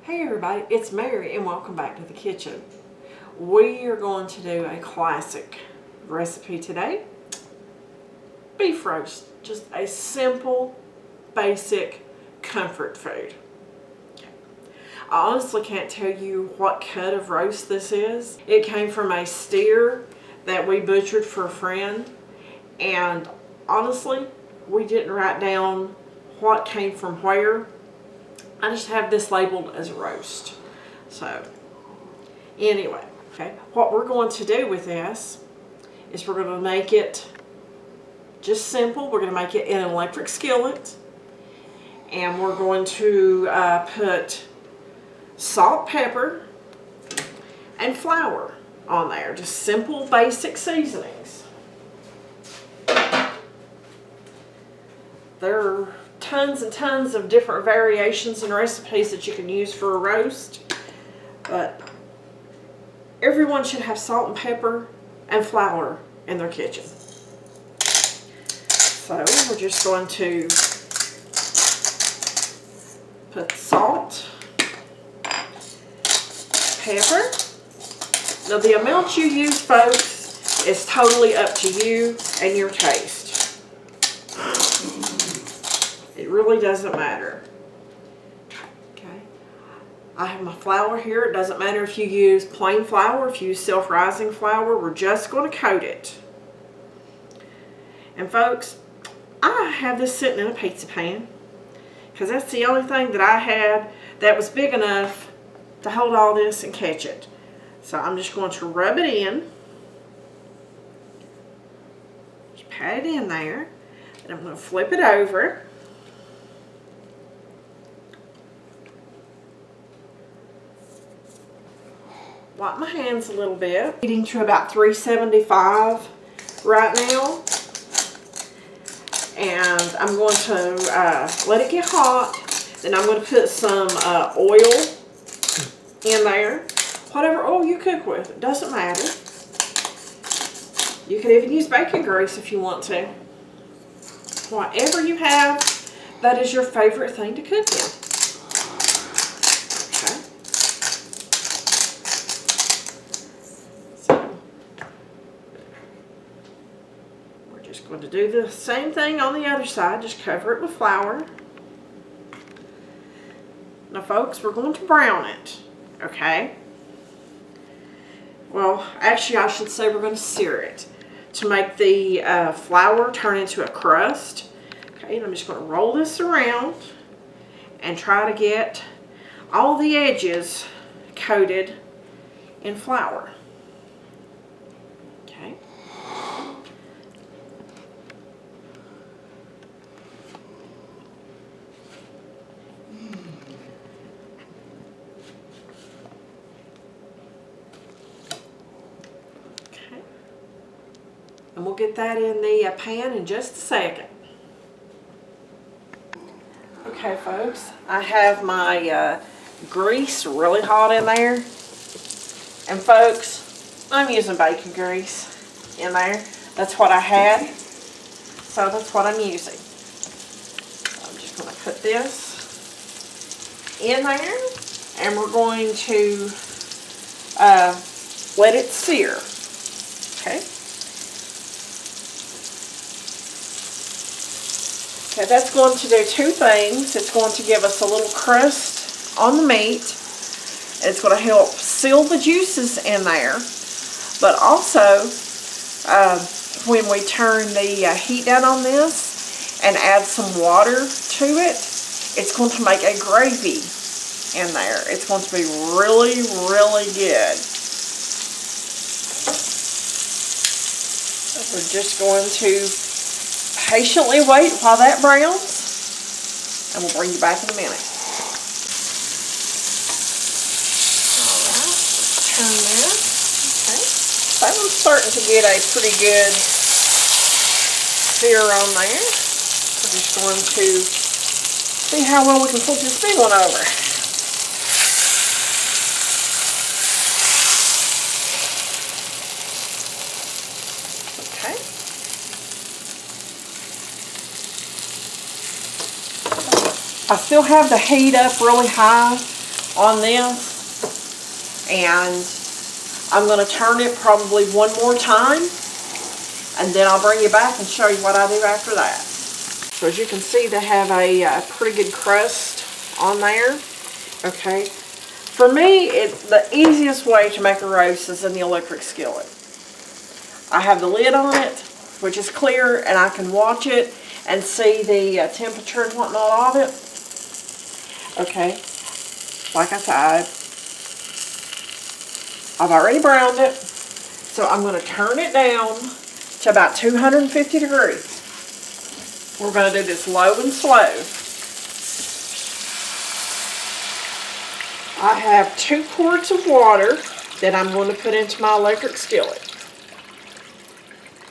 Hey everybody, it's Mary and welcome back to the kitchen. We are going to do a classic recipe today. Beef roast, just a simple, basic comfort food. I honestly can't tell you what cut of roast this is. It came from a steer that we butchered for a friend, and honestly, we didn't write down what came from where. I just have this labeled as roast. So, anyway, okay, what we're going to do with this is we're going to make it just simple. We're going to make it in an electric skillet. And we're going to put salt, pepper, and flour on there. Just simple, basic seasonings. There are tons and tons of different variations and recipes that you can use for a roast, but everyone should have salt and pepper and flour in their kitchen. So we're just going to put salt, pepper. Now the amount you use, folks, is totally up to you and your taste. It really doesn't matter. Okay. I have my flour here. It doesn't matter if you use plain flour, if you use self-rising flour. We're just going to coat it. And folks, I have this sitting in a pizza pan because that's the only thing that I had that was big enough to hold all this and catch it. So I'm just going to rub it in. Just pat it in there. And I'm going to flip it over. Wipe my hands a little bit. Heating to about 375 right now. And I'm going to let it get hot. Then I'm going to put some oil in there. Whatever oil you cook with, it doesn't matter. You can even use bacon grease if you want to. Whatever you have, that is your favorite thing to cook in. Okay. So, we're just going to do the same thing on the other side. Just cover it with flour. Now, folks, we're going to brown it. Okay? Well, actually, I should say we're going to sear it to make the flour turn into a crust. Okay, and I'm just going to roll this around and try to get all the edges coated in flour. Okay. And we'll get that in the pan in just a second. Okay, folks, I have my grease really hot in there. And folks, I'm using bacon grease in there. That's what I had, so that's what I'm using. I'm just going to put this in there, and we're going to let it sear. Okay. Okay, that's going to do two things. It's going to give us a little crust on the meat. It's going to help seal the juices in there. But also, when we turn the heat down on this and add some water to it, it's going to make a gravy in there. It's going to be really, really good. So we're just going to patiently wait while that browns, and we'll bring you back in a minute. Alright, let's turn this. Okay, that one's starting to get a pretty good sear on there. We're just going to see how well we can flip this big one over. Okay. I still have the heat up really high on this, and I'm going to turn it probably one more time, and then I'll bring you back and show you what I do after that. So as you can see, they have a pretty good crust on there. Okay. For me, the easiest way to make a roast is in the electric skillet. I have the lid on it, which is clear, and I can watch it and see the temperature and whatnot of it. Okay, like I said, I've already browned it, so I'm going to turn it down to about 250 degrees. We're going to do this low and slow. I have 2 quarts of water that I'm going to put into my electric skillet.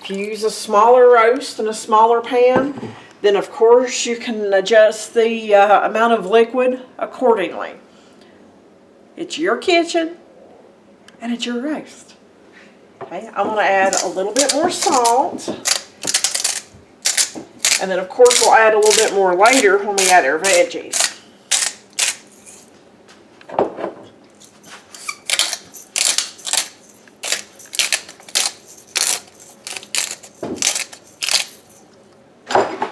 If you use a smaller roast and a smaller pan, then of course you can adjust the amount of liquid accordingly. It's your kitchen and it's your roast. Okay, I'm going to add a little bit more salt. And then of course we'll add a little bit more later when we add our veggies.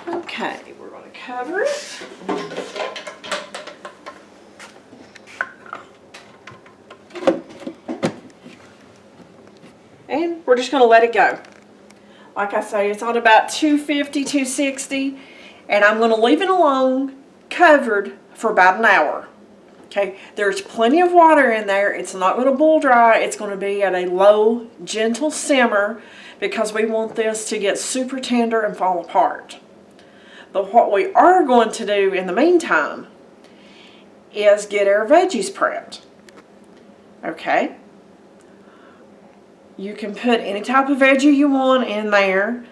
Okay, we're going to cover it. And we're just going to let it go. Like I say, it's on about 250, 260, and I'm going to leave it alone, covered, for about an hour. Okay, there's plenty of water in there. It's not going to boil dry. It's going to be at a low, gentle simmer because we want this to get super tender and fall apart. But what we are going to do in the meantime is get our veggies prepped. Okay? You can put any type of veggie you want in there.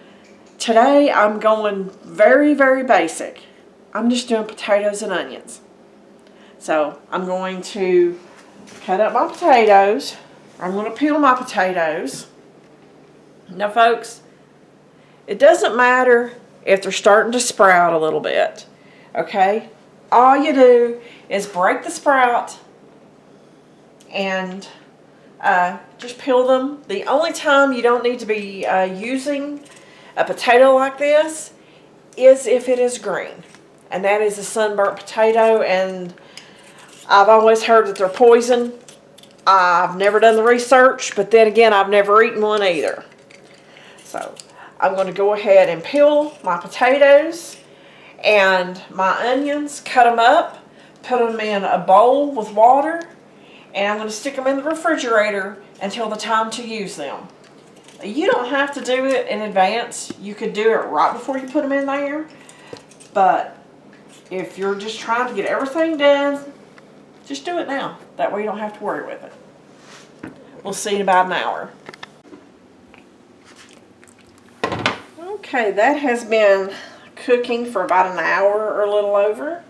Today I'm going very, very basic. I'm just doing potatoes and onions. So I'm going to cut up my potatoes. I'm going to peel my potatoes. Now folks, it doesn't matter if they're starting to sprout a little bit, okay? All you do is break the sprout and just peel them. The only time you don't need to be using a potato like this is if it is green, and that is a sunburnt potato, and I've always heard that they're poison. I've never done the research, but then again, I've never eaten one either. So I'm going to go ahead and peel my potatoes and my onions, cut them up, put them in a bowl with water, and I'm going to stick them in the refrigerator until the time to use them. You don't have to do it in advance. You could do it right before you put them in there, but if you're just trying to get everything done, just do it now. That way you don't have to worry with it. We'll see in about an hour. Okay, that has been cooking for about an hour or a little over.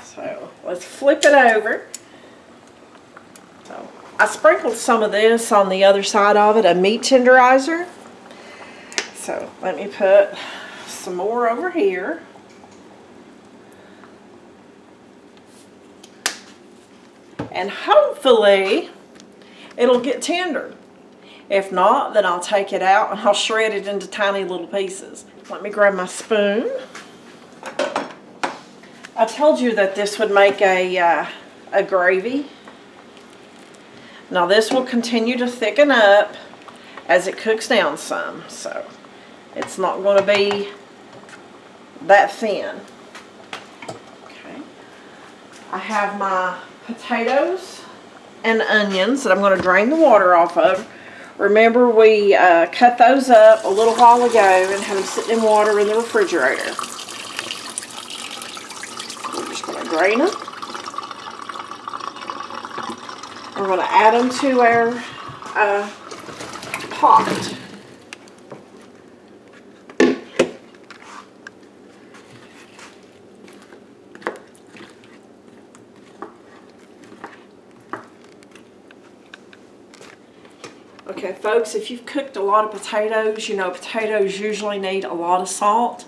So let's flip it over. So I sprinkled some of this on the other side of it, a meat tenderizer. So let me put some more over here. And hopefully it'll get tender. If not, then I'll take it out and I'll shred it into tiny little pieces. Let me grab my spoon. I told you that this would make a gravy. Now this will continue to thicken up as it cooks down some, so it's not going to be that thin. Okay. I have my potatoes and onions that I'm going to drain the water off of. Remember, we cut those up a little while ago and had them sitting in water in the refrigerator. We're just going to drain them. We're going to add them to our pot. Okay, folks, if you've cooked a lot of potatoes, you know potatoes usually need a lot of salt.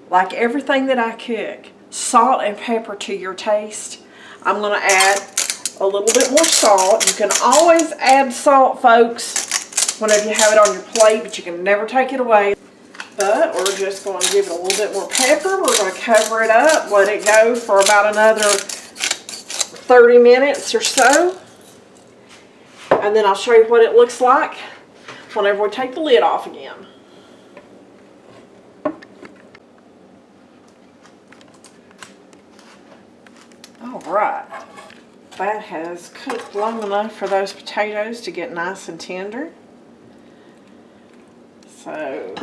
Like everything that I cook, salt and pepper to your taste. I'm going to add a little bit more salt. You can always add salt, folks, whenever you have it on your plate, but you can never take it away. But we're just going to give it a little bit more pepper. We're going to cover it up, let it go for about another 30 minutes or so. And then I'll show you what it looks like whenever we take the lid off again. Alright, that has cooked long enough for those potatoes to get nice and tender. So,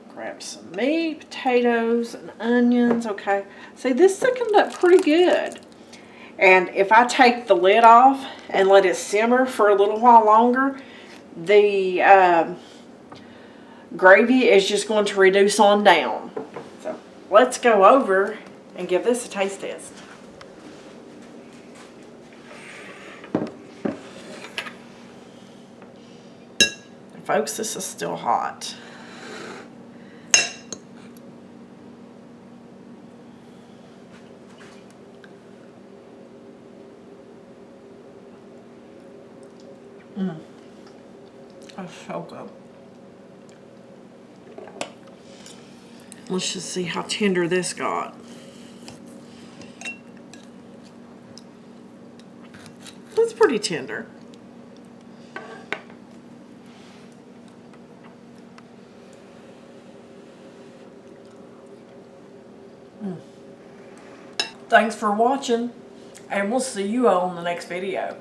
grab some meat, potatoes, and onions. Okay, see, this thickened up pretty good. And if I take the lid off and let it simmer for a little while longer, the gravy is just going to reduce on down. So let's go over and give this a taste test. And folks, this is still hot. That's so good. Let's just see how tender this got. That's pretty tender. Thanks for watching, and we'll see you all in the next video.